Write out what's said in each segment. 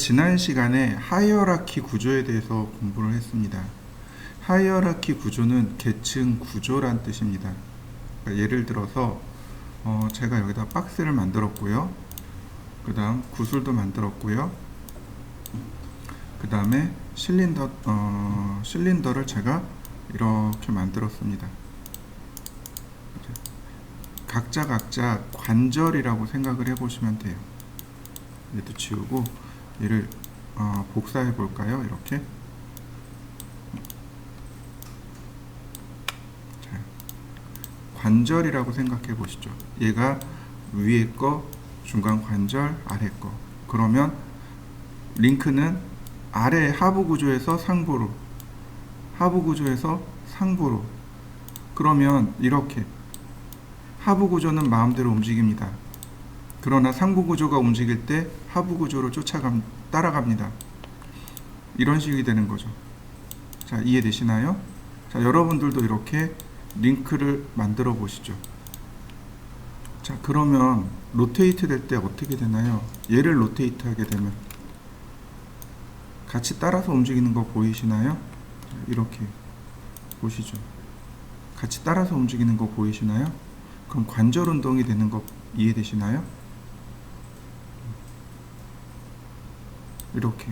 지난 시간에 하이어라키 구조에 대해서 공부를 했습니다. 하이어라키 구조는 계층 구조란 뜻입니다. 그러니까 예를 들어서 제가 여기다 박스를 만들었고요. 그 다음 구슬도 만들었고요. 그 다음에 실린더를 제가 이렇게 만들었습니다. 각자 관절이라고 생각을 해보시면 돼요. 얘도 지우고 얘를 복사해 볼까요? 이렇게. 자, 관절이라고 생각해 보시죠. 얘가 위에 거, 중간 관절, 아래 거. 그러면 링크는 아래 하부 구조에서 상부로, 하부 구조에서 상부로. 그러면 이렇게 하부 구조는 마음대로 움직입니다. 그러나 상부 구조가 움직일 때 하부 구조를 따라갑니다. 이런 식이 되는 거죠. 자, 이해되시나요? 자, 여러분들도 이렇게 링크를 만들어 보시죠. 자, 그러면 로테이트 될 때 어떻게 되나요? 얘를 로테이트 하게 되면 같이 따라서 움직이는 거 보이시나요? 자, 이렇게 보시죠. 같이 따라서 움직이는 거 보이시나요? 그럼 관절 운동이 되는 거 이해되시나요? 이렇게.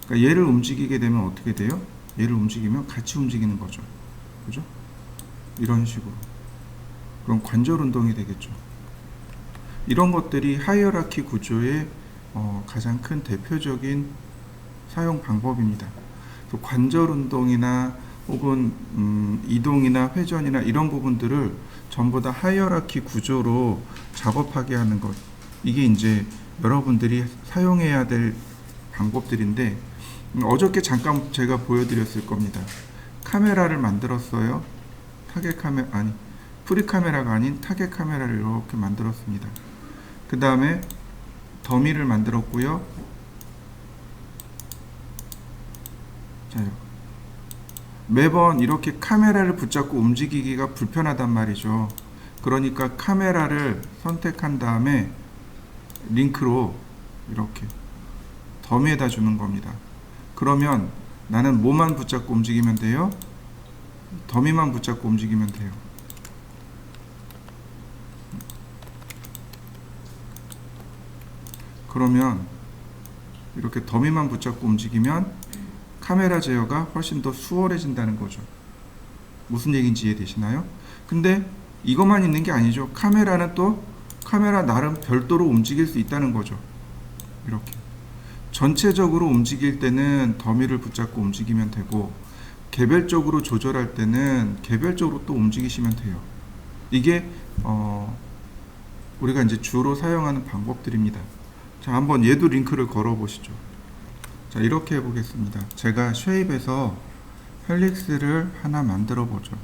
그러니까 얘를 움직이게 되면 어떻게 돼요? 얘를 움직이면 같이 움직이는 거죠. 그죠? 이런 식으로. 그럼 관절 운동이 되겠죠. 이런 것들이 하이어라키 구조의 가장 큰 대표적인 사용 방법입니다. 관절 운동이나 혹은 이동이나 회전이나 이런 부분들을 전부 다 하이어라키 구조로 작업하게 하는 것. 이게 이제 여러분들이 사용해야 될 방법들인데, 어저께 잠깐 제가 보여드렸을 겁니다. 카메라를 만들었어요. 타겟 카메라, 아니, 프리 카메라가 아닌 타겟 카메라를 이렇게 만들었습니다. 그 다음에 더미를 만들었고요. 자, 매번 이렇게 카메라를 붙잡고 움직이기가 불편하단 말이죠. 그러니까 카메라를 선택한 다음에 링크로 이렇게 더미에다 주는 겁니다. 그러면 나는 뭐만 붙잡고 움직이면 돼요? 더미만 붙잡고 움직이면 돼요. 그러면 이렇게 더미만 붙잡고 움직이면 카메라 제어가 훨씬 더 수월해진다는 거죠. 무슨 얘기인지 이해되시나요? 근데 이것만 있는 게 아니죠. 카메라는 또 카메라 나름 별도로 움직일 수 있다는 거죠. 이렇게 전체적으로 움직일 때는 더미를 붙잡고 움직이면 되고, 개별적으로 조절할 때는 개별적으로 또 움직이시면 돼요. 이게 우리가 이제 주로 사용하는 방법들입니다. 자, 한번 얘도 링크를 걸어 보시죠. 자, 이렇게 해보겠습니다. 제가 쉐입에서 헬릭스를 하나 만들어 보죠.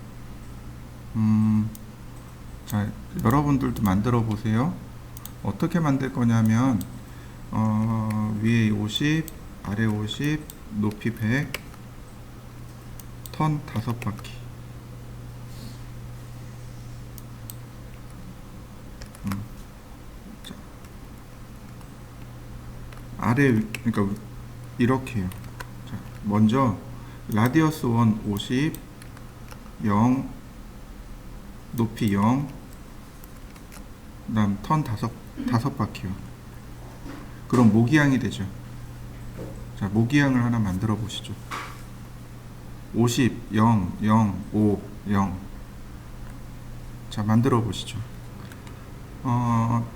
자, 여러분들도 만들어 보세요. 어떻게 만들 거냐면 위에 50, 아래 50, 높이 100, 턴 5바퀴. 자, 아래, 그러니까 이렇게요. 자, 먼저 라디어스 1 50, 0, 높이 0, 그 다음 턴 5바퀴요. 그럼 모기향이 되죠. 자, 모기향을 하나 만들어 보시죠. 50, 0, 0, 5, 0. 자, 만들어 보시죠.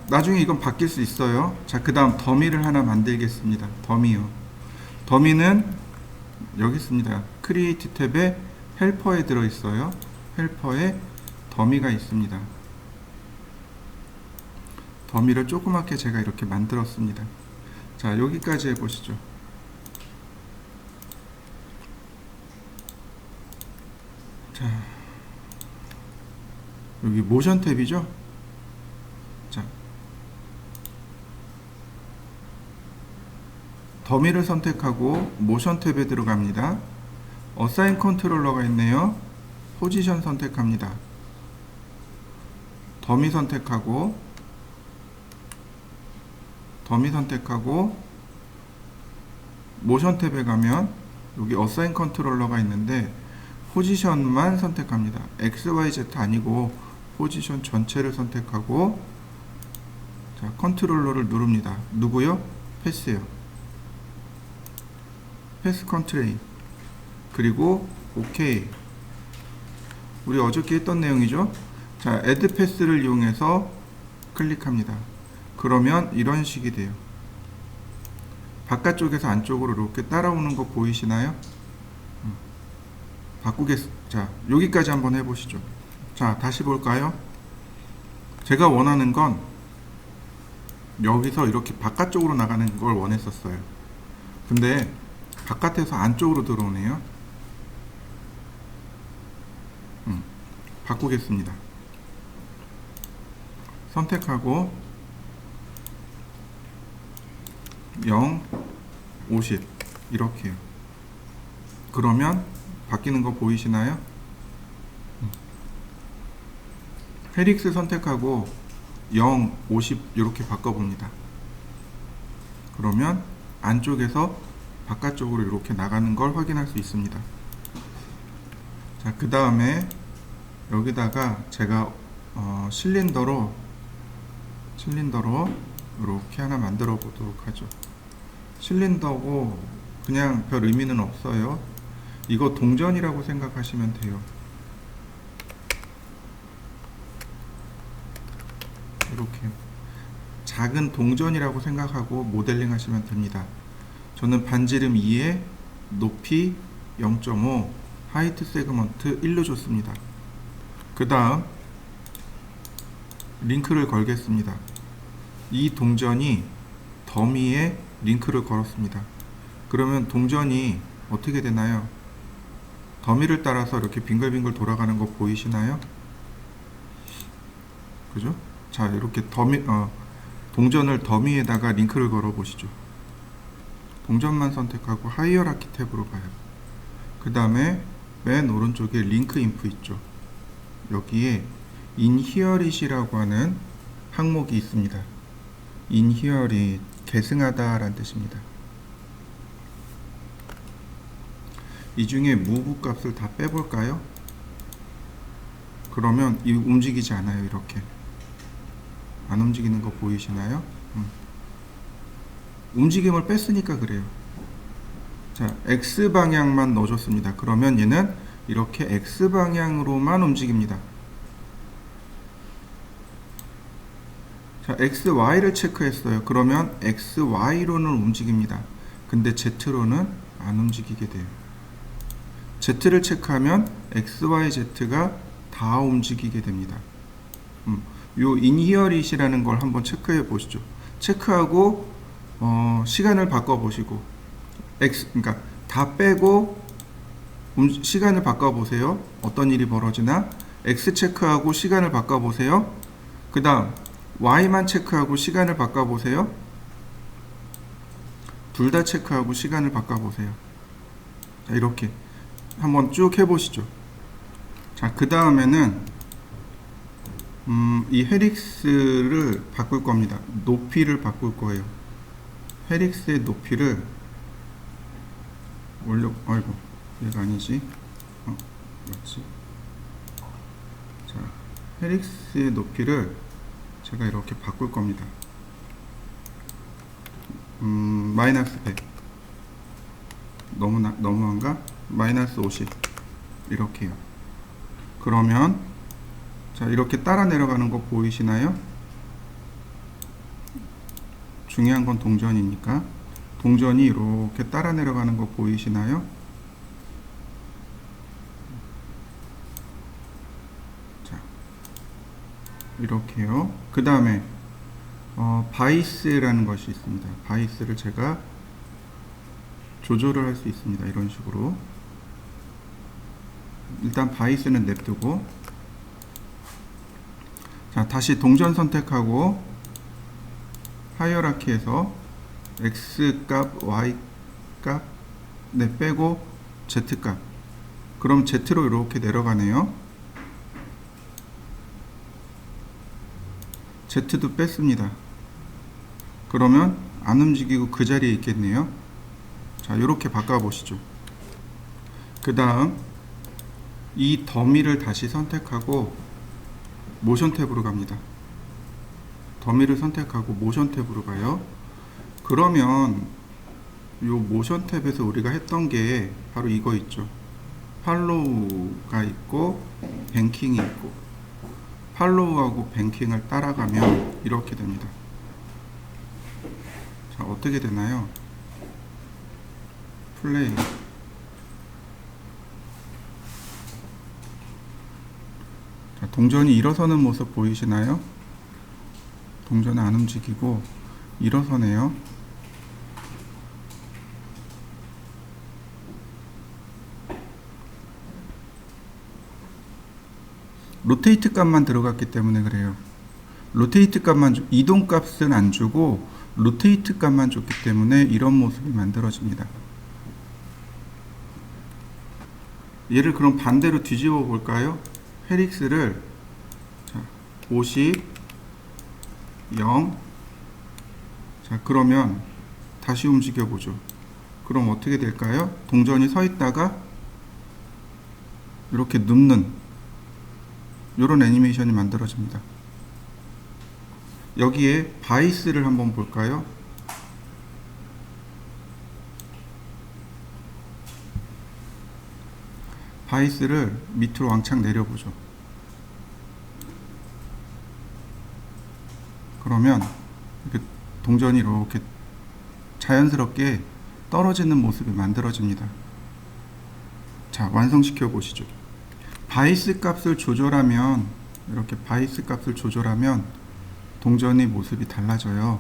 나중에 이건 바뀔 수 있어요. 자, 그 다음 더미를 하나 만들겠습니다. 더미요. 더미는 여기 있습니다. 크리에이트 탭에 헬퍼에 들어있어요. 헬퍼에 더미가 있습니다. 더미를 조그맣게 제가 이렇게 만들었습니다. 자, 여기까지 해보시죠. 자, 여기 모션 탭이죠. 자, 더미를 선택하고 모션 탭에 들어갑니다. 어사인 컨트롤러가 있네요. 포지션 선택합니다. 더미 선택하고 모션 탭에 가면 여기 어사인 컨트롤러가 있는데 포지션만 선택합니다. XYZ 아니고 포지션 전체를 선택하고 자, 컨트롤러를 누릅니다. 누구요? 패스요. 패스 컨트레인. 그리고 OK. 우리 어저께 했던 내용이죠. 자, 애드 패스를 이용해서 클릭합니다. 그러면 이런 식이 돼요. 바깥쪽에서 안쪽으로 이렇게 따라오는 거 보이시나요? 자, 여기까지 한번 해보시죠. 자, 다시 볼까요? 제가 원하는 건 여기서 이렇게 바깥쪽으로 나가는 걸 원했었어요. 근데 바깥에서 안쪽으로 들어오네요. 바꾸겠습니다. 선택하고 0, 50 이렇게요. 그러면 바뀌는 거 보이시나요? 헬릭스 선택하고 0, 50 이렇게 바꿔봅니다. 그러면 안쪽에서 바깥쪽으로 이렇게 나가는 걸 확인할 수 있습니다. 자, 그 다음에 여기다가 제가 실린더로 이렇게 하나 만들어 보도록 하죠. 실린더고 그냥 별 의미는 없어요. 이거 동전이라고 생각하시면 돼요. 이렇게 작은 동전이라고 생각하고 모델링 하시면 됩니다. 저는 반지름 2에 높이 0.5 하이트 세그먼트 1로 줬습니다. 그 다음 링크를 걸겠습니다. 이 동전이 더미에 링크를 걸었습니다. 그러면 동전이 어떻게 되나요? 더미를 따라서 이렇게 빙글빙글 돌아가는 거 보이시나요? 그죠? 자, 이렇게 동전을 더미에다가 링크를 걸어 보시죠. 동전만 선택하고 하이어라키 탭으로 가요. 그 다음에 맨 오른쪽에 링크 인프 있죠. 여기에 inherit이라고 하는 항목이 있습니다. inherit, 계승하다 라는 뜻입니다. 이 중에 move 값을 다 빼볼까요? 그러면 이 움직이지 않아요. 이렇게 안 움직이는 거 보이시나요? 움직임을 뺐으니까 그래요. 자, X방향만 넣어줬습니다. 그러면 얘는 이렇게 X방향으로만 움직입니다. 자, XY를 체크했어요. 그러면 XY로는 움직입니다. 근데 Z로는 안 움직이게 돼요. Z를 체크하면 XYZ가 다 움직이게 됩니다. 요 inherit이라는 걸 한번 체크해 보시죠. 체크하고 시간을 바꿔 보시고 그러니까 다 빼고 시간을 바꿔 보세요. 어떤 일이 벌어지나. X 체크하고 시간을 바꿔 보세요. 그 다음 Y만 체크하고 시간을 바꿔 보세요. 둘 다 체크하고 시간을 바꿔 보세요. 자, 이렇게 한번 쭉 해 보시죠. 자, 그 다음에는 이 헬릭스를 바꿀 겁니다. 높이를 바꿀 거예요. 헬릭스의 높이를 아이고, 얘가 아니지. 맞지? 자, 헬릭스의 높이를 제가 이렇게 바꿀 겁니다. 마이너스 100. 너무한가? 마이너스 50. 이렇게요. 그러면 자, 이렇게 따라 내려가는 거 보이시나요? 중요한 건 동전이니까. 동전이 이렇게 따라 내려가는 거 보이시나요? 자, 이렇게요. 그 다음에 바이스라는 것이 있습니다. 바이스를 제가 조절을 할 수 있습니다. 이런 식으로. 일단 바이스는 냅두고, 자, 다시 동전 선택하고 하이어라키에서 X 값, Y 값 빼고 Z 값. 그럼 Z로 이렇게 내려가네요. Z도 뺐습니다. 그러면 안 움직이고 그 자리에 있겠네요. 자, 이렇게 바꿔보시죠. 그 다음 이 더미를 다시 선택하고 모션 탭으로 갑니다. 더미를 선택하고 모션 탭으로 가요. 그러면 요 모션 탭에서 우리가 했던 게 바로 이거 있죠. 팔로우가 있고 뱅킹이 있고, 팔로우하고 뱅킹을 따라가면 이렇게 됩니다. 자, 어떻게 되나요? 플레이. 자, 동전이 일어서는 모습 보이시나요? 동전은 안 움직이고 일어서네요. 로테이트 값만 들어갔기 때문에 그래요. 로테이트 값만 이동 값은 안 주고 로테이트 값만 줬기 때문에 이런 모습이 만들어집니다. 얘를 그럼 반대로 뒤집어 볼까요? 헬릭스를 50 0. 자, 그러면 다시 움직여 보죠. 그럼 어떻게 될까요? 동전이 서 있다가 이렇게 눕는 이런 애니메이션이 만들어집니다. 여기에 바이스를 한번 볼까요? 바이스를 밑으로 왕창 내려보죠. 그러면 이렇게 동전이 이렇게 자연스럽게 떨어지는 모습이 만들어집니다. 자, 완성시켜 보시죠. 바이스 값을 조절하면, 이렇게 바이스 값을 조절하면 동전의 모습이 달라져요.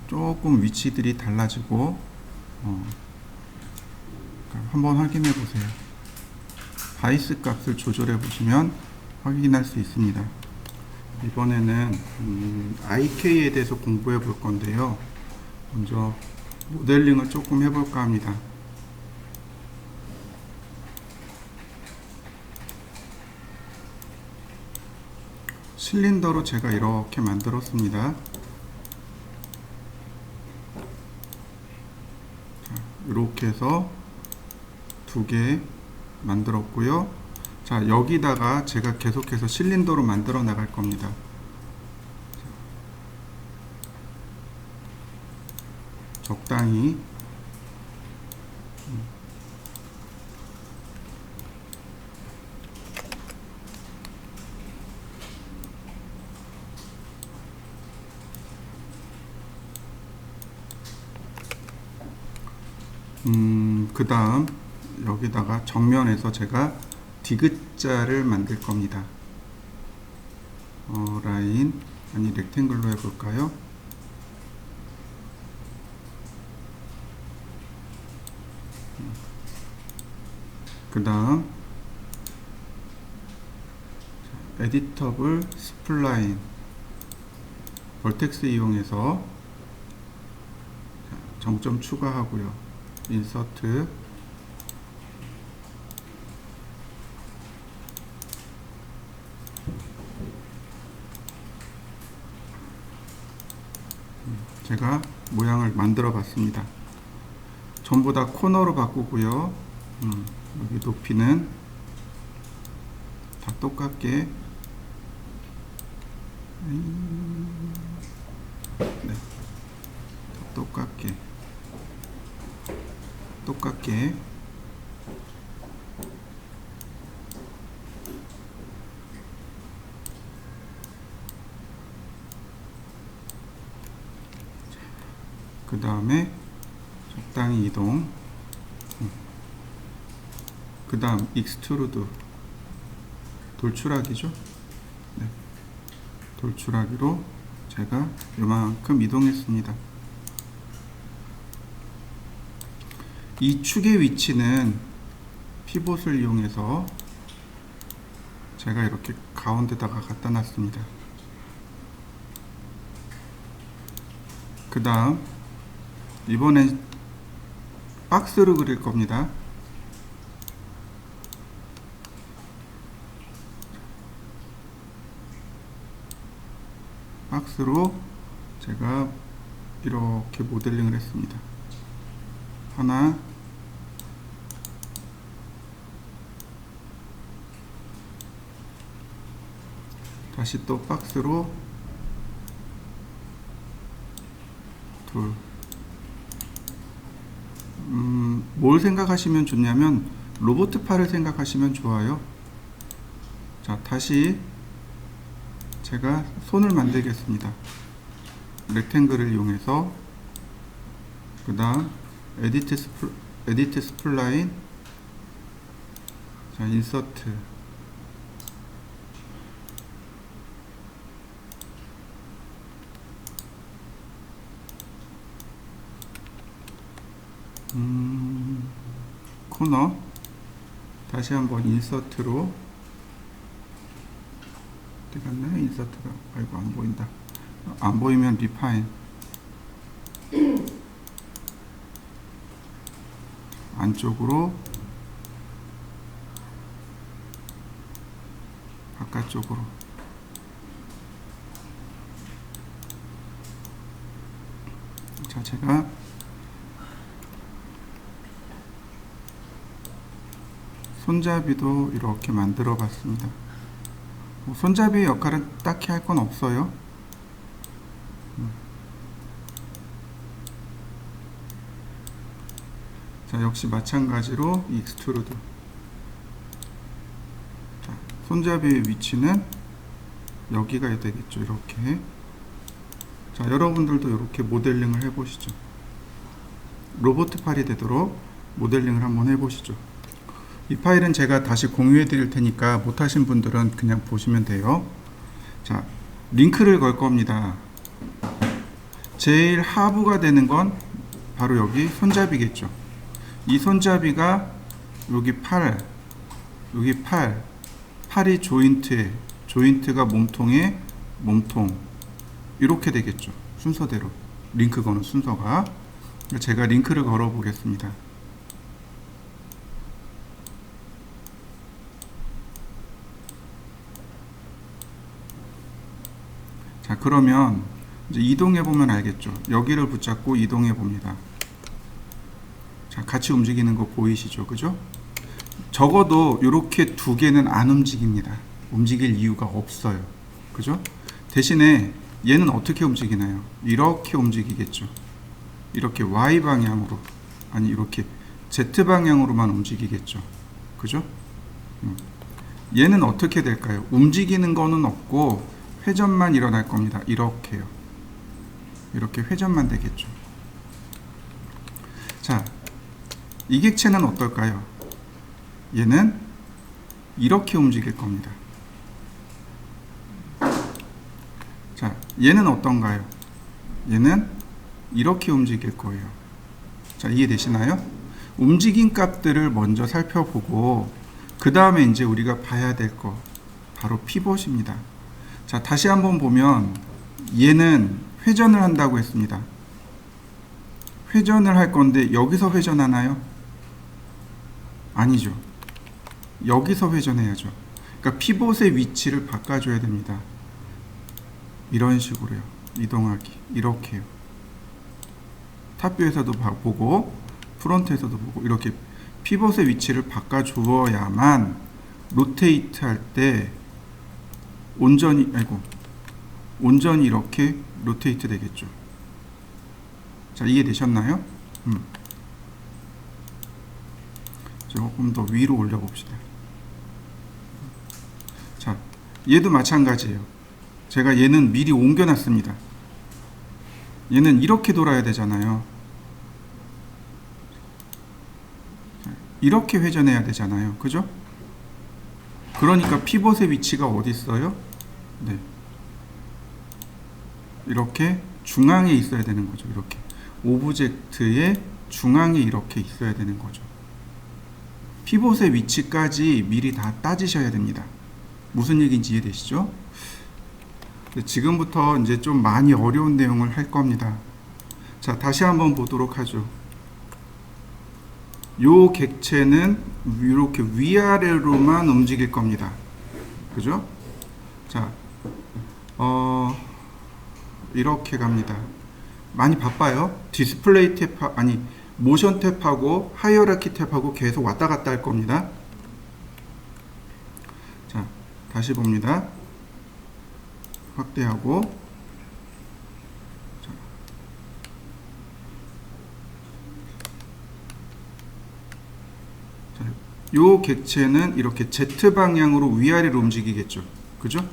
조금 위치들이 달라지고, 한번 확인해 보세요. 바이스 값을 조절해 보시면 확인할 수 있습니다. 이번에는 IK에 대해서 공부해 볼 건데요. 먼저 모델링을 조금 해볼까 합니다. 실린더로 제가 이렇게 만들었습니다. 자, 이렇게 해서 두 개 만들었고요. 자, 여기다가 제가 계속해서 실린더로 만들어 나갈 겁니다. 적당히 그 다음 여기다가 정면에서 제가 디귿자를 만들 겁니다. 라인, 아니 렉탱글로 해볼까요? 그 다음 에디터블 스플라인 벌텍스 이용해서 정점 추가하고요. 인서트, 제가 모양을 만들어 봤습니다. 전부 다 코너로 바꾸고요. 여기 높이는 다 똑같게, 네, 다 똑같게 그 다음에 적당히 이동, 그 다음 익스트루드 돌출하기죠. 네, 돌출하기로 제가 요만큼 이동했습니다. 이 축의 위치는 피봇을 이용해서 제가 이렇게 가운데다가 갖다 놨습니다. 그 다음 이번엔 박스로 그릴 겁니다. 박스로 제가 이렇게 모델링을 했습니다. 하나, 다시 또 박스로 둘. 뭘 생각하시면 좋냐면 로봇 팔을 생각하시면 좋아요. 자, 다시 제가 손을 만들겠습니다. 렉탱글을 이용해서 그 다음 에디트 스플라인, 자, 인서트, 코너, 다시 한번 인서트로, 어디 갔나요? 인서트가, 아이고, 안 보인다. 안 보이면 리파인, 안쪽으로, 바깥쪽으로. 자, 제가 손잡이도 이렇게 만들어 봤습니다. 손잡이의 역할은 딱히 할 건 없어요. 자, 역시 마찬가지로 익스트루드. 자, 손잡이의 위치는 여기가 되겠죠. 이렇게. 자, 여러분들도 이렇게 모델링을 해보시죠. 로봇 팔이 되도록 모델링을 한번 해보시죠. 이 파일은 제가 다시 공유해 드릴 테니까 못하신 분들은 그냥 보시면 돼요. 자, 링크를 걸 겁니다. 제일 하부가 되는 건 바로 여기 손잡이겠죠. 이 손잡이가 여기 팔이 조인트에, 조인트가 몸통에, 몸통, 이렇게 되겠죠. 순서대로 링크 거는 순서가. 제가 링크를 걸어 보겠습니다. 자, 그러면 이제 이동해 보면 알겠죠. 여기를 붙잡고 이동해 봅니다. 자, 같이 움직이는 거 보이시죠? 그죠? 적어도 이렇게 두 개는 안 움직입니다. 움직일 이유가 없어요. 그죠? 대신에 얘는 어떻게 움직이나요? 이렇게 움직이겠죠. 이렇게 Y 방향으로, 아니 이렇게 Z 방향으로만 움직이겠죠. 그죠? 얘는 어떻게 될까요? 움직이는 거는 없고 회전만 일어날 겁니다. 이렇게요. 이렇게 회전만 되겠죠. 자, 이 객체는 어떨까요? 얘는 이렇게 움직일 겁니다. 자, 얘는 어떤가요? 얘는 이렇게 움직일 거예요. 자, 이해되시나요? 움직임 값들을 먼저 살펴보고 그 다음에 이제 우리가 봐야 될 거 바로 피벗입니다. 자, 다시 한번 보면 얘는 회전을 한다고 했습니다. 회전을 할 건데 여기서 회전하나요? 아니죠. 여기서 회전해야죠. 그러니까 피벗의 위치를 바꿔줘야 됩니다. 이런 식으로요. 이동하기. 이렇게요. 탑뷰에서도 보고 프론트에서도 보고 이렇게 피벗의 위치를 바꿔주어야만 로테이트 할 때 온전히 이렇게 로테이트 되겠죠. 자, 이해되셨나요? 조금 더 위로 올려 봅시다. 자, 얘도 마찬가지예요. 제가 얘는 미리 옮겨 놨습니다. 얘는 이렇게 돌아야 되잖아요. 이렇게 회전해야 되잖아요. 그죠? 그러니까 피벗의 위치가 어디 있어요? 네. 이렇게 중앙에 있어야 되는 거죠. 이렇게 오브젝트의 중앙에 이렇게 있어야 되는 거죠. 피벗의 위치까지 미리 다 따지셔야 됩니다. 무슨 얘기인지 이해되시죠? 지금부터 이제 좀 많이 어려운 내용을 할 겁니다. 자, 다시 한번 보도록 하죠. 요 객체는 이렇게 위아래로만 움직일 겁니다. 그죠? 자, 이렇게 갑니다. 많이 바빠요. 디스플레이 탭, 아니 모션 탭하고 하이어라키 탭하고 계속 왔다 갔다 할 겁니다. 자, 다시 봅니다. 확대하고, 자, 요 객체는 이렇게 Z 방향으로 위아래로 움직이겠죠. 그죠?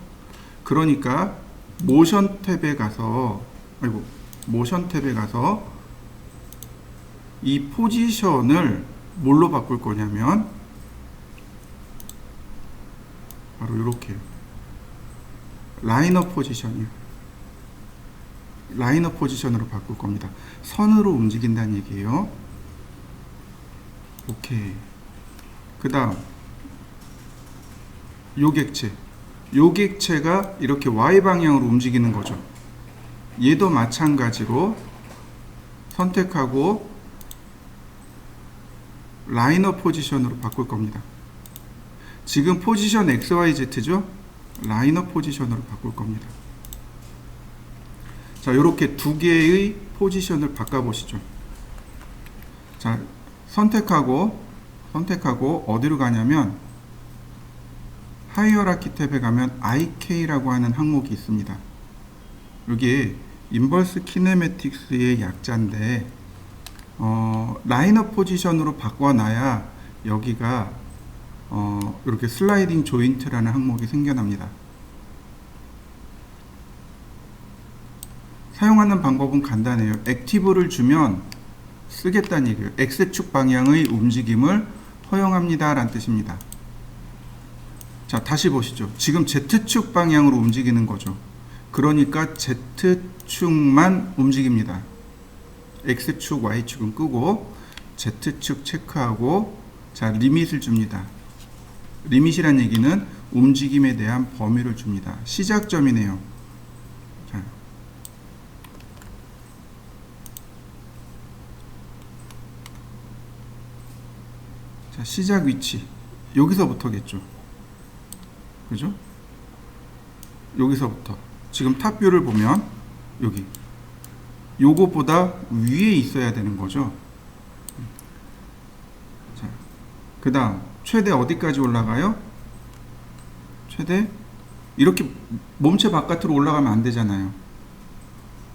그러니까 모션 탭에 가서, 모션 탭에 가서 이 포지션을 뭘로 바꿀 거냐면 바로 이렇게 라이너 포지션이요. 라이너 포지션으로 바꿀 겁니다. 선으로 움직인다는 얘기예요. 오케이. 그 다음 요 객체가 이렇게 Y 방향으로 움직이는 거죠. 얘도 마찬가지로 선택하고 라이너 포지션으로 바꿀 겁니다. 지금 포지션 XYZ죠? 라이너 포지션으로 바꿀 겁니다. 자, 이렇게 두 개의 포지션을 바꿔보시죠. 자, 선택하고 어디로 가냐면 하이어라키 탭에 가면 IK라고 하는 항목이 있습니다. 여기에 인버스 키네매틱스의 약자인데 라이너 포지션으로 바꿔놔야 여기가 이렇게 슬라이딩 조인트라는 항목이 생겨납니다. 사용하는 방법은 간단해요. 액티브를 주면 쓰겠다는 얘기예요. X축 방향의 움직임을 허용합니다 라는 뜻입니다. 자, 다시 보시죠. 지금 Z축 방향으로 움직이는 거죠. 그러니까 Z축만 움직입니다. X축, Y축은 끄고 Z축 체크하고, 자, 리밋을 줍니다. 리밋이란 얘기는 움직임에 대한 범위를 줍니다. 시작점이네요. 자, 시작 위치 여기서부터겠죠. 그죠? 여기서부터 지금 탑뷰를 보면 여기 요거보다 위에 있어야 되는 거죠. 자, 그 다음 최대 어디까지 올라가요? 최대 이렇게 몸체 바깥으로 올라가면 안 되잖아요.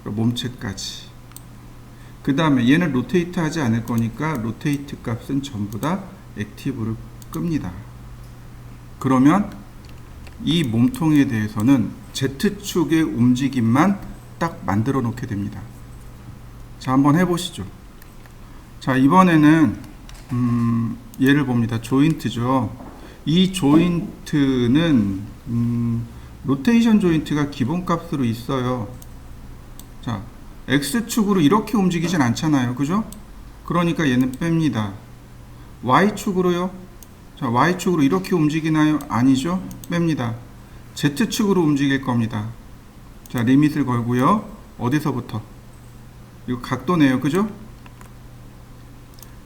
몸체까지. 그 다음에 얘는 로테이트 하지 않을 거니까 로테이트 값은 전부 다 액티브를 끕니다. 그러면 이 몸통에 대해서는 Z축의 움직임만 딱 만들어 놓게 됩니다. 자, 한번 해보시죠. 자, 이번에는 얘를 봅니다. 조인트죠. 이 조인트는 로테이션 조인트가 기본값으로 있어요. 자, X축으로 이렇게 움직이진 않잖아요. 그죠? 그러니까 얘는 뺍니다. Y축으로요? 자, Y축으로 이렇게 움직이나요? 아니죠? 뺍니다. Z축으로 움직일 겁니다. 자, 리밋을 걸고요. 어디서부터? 이거 각도네요. 그죠?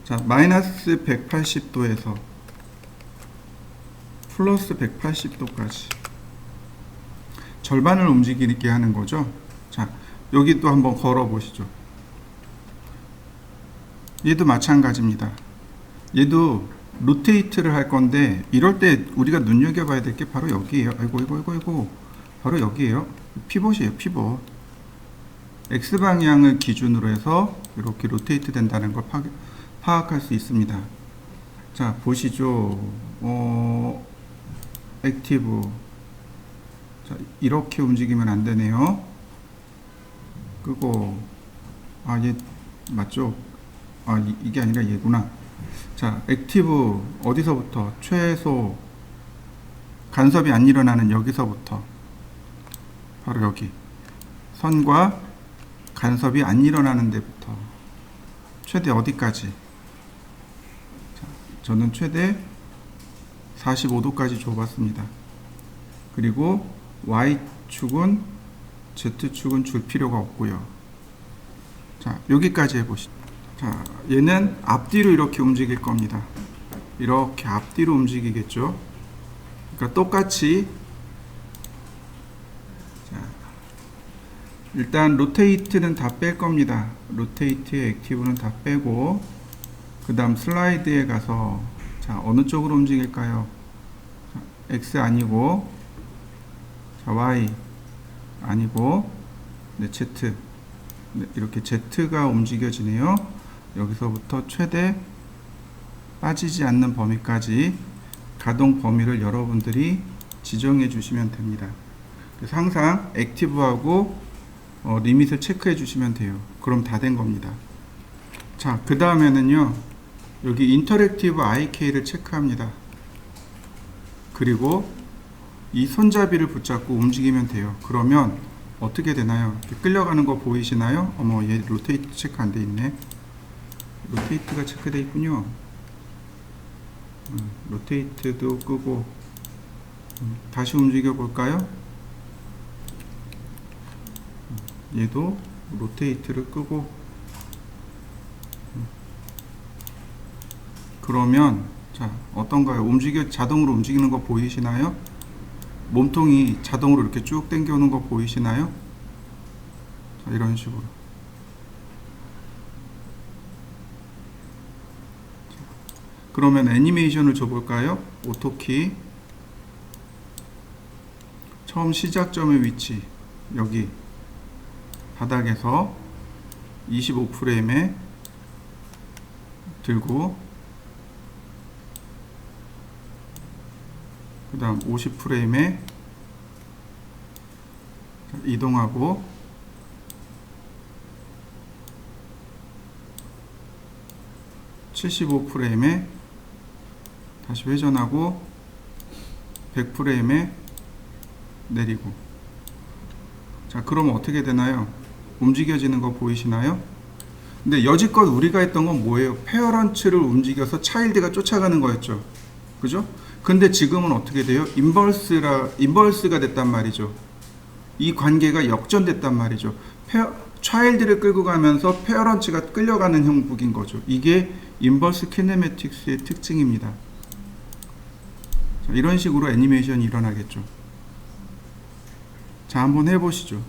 자, 마이너스 180도에서 플러스 180도까지 절반을 움직이게 하는 거죠. 자, 여기 또 한번 걸어 보시죠. 얘도 마찬가지입니다. 얘도 로테이트를 할 건데 이럴 때 우리가 눈여겨봐야 될 게 바로 여기에요. 아이고 바로 여기에요. 피봇이에요. 피봇. X방향을 기준으로 해서 이렇게 로테이트 된다는 걸 파악할 수 있습니다. 자, 보시죠. 액티브. 자, 이렇게 움직이면 안 되네요. 끄고, 얘 맞죠? 이게 아니라 얘구나. 자, 액티브 어디서부터? 최소 간섭이 안 일어나는 여기서부터 바로 여기 선과 간섭이 안 일어나는 데부터 최대 어디까지? 자, 저는 최대 45도까지 줘봤습니다. 그리고 Y축은 Z축은 줄 필요가 없고요. 자, 여기까지 해보시죠. 자, 얘는 앞뒤로 이렇게 움직일 겁니다. 이렇게 앞뒤로 움직이겠죠. 그러니까 똑같이, 자, 일단 로테이트는 다 뺄 겁니다. 로테이트의 액티브는 다 빼고 그 다음 슬라이드에 가서 자 어느 쪽으로 움직일까요? 자, X 아니고 자 Y 아니고 네, Z 네, 이렇게 Z가 움직여지네요. 여기서부터 최대 빠지지 않는 범위까지 가동 범위를 여러분들이 지정해 주시면 됩니다. 그래서 항상 액티브하고 리밋을 체크해 주시면 돼요. 그럼 다 된 겁니다. 자, 그 다음에는요, 여기 인터랙티브 IK를 체크합니다. 그리고 이 손잡이를 붙잡고 움직이면 돼요. 그러면 어떻게 되나요? 이렇게 끌려가는 거 보이시나요? 어머, 얘 로테이트 체크 안 돼 있네. 로테이트가 체크돼 있군요. 로테이트도 끄고 다시 움직여 볼까요? 얘도 로테이트를 끄고 그러면 자 어떤가요? 자동으로 움직이는 거 보이시나요? 몸통이 자동으로 이렇게 쭉 당겨오는 거 보이시나요? 자, 이런 식으로 그러면 애니메이션을 줘볼까요? 오토키 처음 시작점의 위치 여기 바닥에서 25프레임에 들고 그 다음 50프레임에 이동하고 (75프레임에) 다시 회전하고 100프레임에 내리고 자 그러면 어떻게 되나요? 움직여지는 거 보이시나요? 근데 여지껏 우리가 했던 건 뭐예요? 페어런츠를 움직여서 차일드가 쫓아가는 거였죠. 그죠? 근데 지금은 어떻게 돼요? 인버스가 됐단 말이죠. 이 관계가 역전됐단 말이죠. 차일드를 끌고 가면서 페어런츠가 끌려가는 형국인 거죠. 이게 인버스 키네매틱스의 특징입니다. 자, 이런 식으로 애니메이션이 일어나겠죠. 자, 한번 해보시죠.